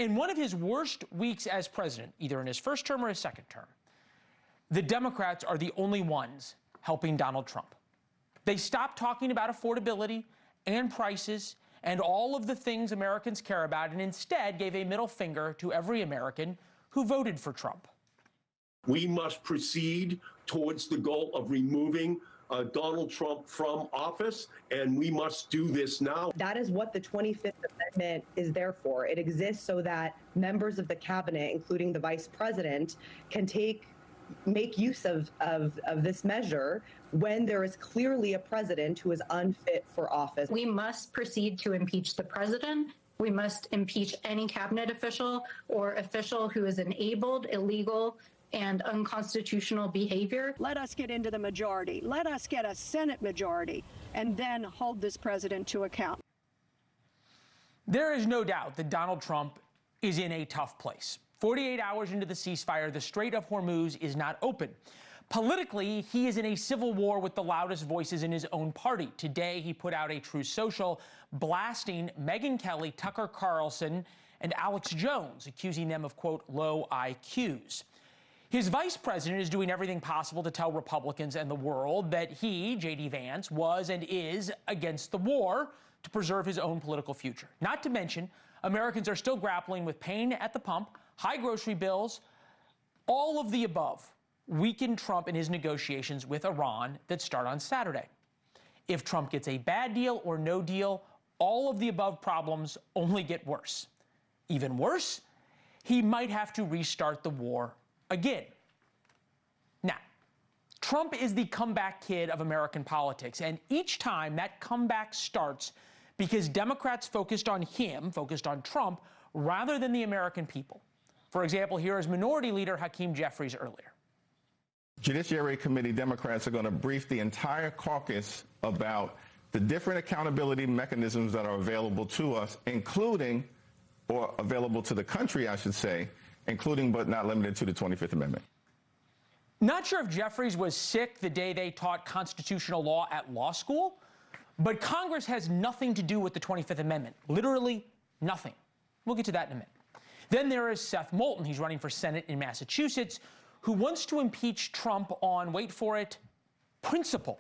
In one of his worst weeks as president, either in his first term or his second term, the Democrats are the only ones helping Donald Trump. They stopped talking about affordability and prices and all of the things Americans care about, and instead gave a middle finger to every American who voted for Trump. We must proceed towards the goal of removing Donald Trump from office, and we must do this now. That is what the 25th Amendment is there for. It exists so that members of the cabinet, including the vice president, can make use of this measure when there is clearly a president who is unfit for office. We must proceed to impeach the president. We must impeach any cabinet official or official who is enabled illegal and unconstitutional behavior. Let us get into the majority. Let us get a Senate majority and then hold this president to account. There is no doubt that Donald Trump is in a tough place. 48 hours into the ceasefire, the Strait of Hormuz is not open. Politically, he is in a civil war with the loudest voices in his own party. Today, he put out a Truth Social blasting Megyn Kelly, Tucker Carlson, and Alex Jones, accusing them of, quote, low IQs. His vice president is doing everything possible to tell Republicans and the world that he, J.D. Vance, was and is against the war to preserve his own political future. Not to mention, Americans are still grappling with pain at the pump, high grocery bills, all of the above weaken Trump in his negotiations with Iran that start on Saturday. If Trump gets a bad deal or no deal, all of the above problems only get worse. Even worse, he might have to restart the war again. Now, Trump is the comeback kid of American politics, and each time that comeback starts because Democrats focused on him, focused on Trump, rather than the American people. For example, here is Minority Leader Hakeem Jeffries earlier. Judiciary Committee Democrats are going to brief the entire caucus about the different accountability mechanisms that are available to us, including, or available to the country, I should say, including but not limited to the 25th Amendment. Not sure if Jeffries was sick the day they taught constitutional law at law school, but Congress has nothing to do with the 25th Amendment. Literally nothing. We'll get to that in a minute. Then there is Seth Moulton. He's running for Senate in Massachusetts, who wants to impeach Trump on, wait for it, principle.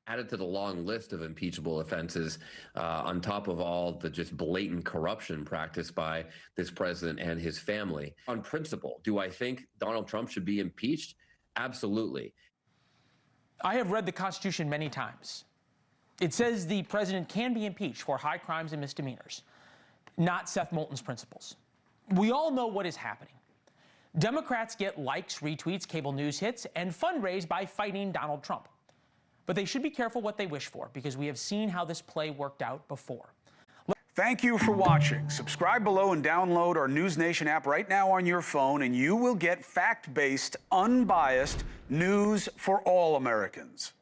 Added to the long list of impeachable offenses, on top of all the just blatant corruption practiced by this president and his family. On principle, do I think Donald Trump should be impeached? Absolutely. I have read the Constitution many times. It says the president can be impeached for high crimes and misdemeanors, not Seth Moulton's principles. We all know what is happening. Democrats get likes, retweets, cable news hits, and fundraise by fighting Donald Trump. But they should be careful what they wish for, because we have seen how this play worked out before. Thank you for watching. Subscribe below and download our NewsNation app right now on your phone, and you will get fact-based, unbiased news for all Americans.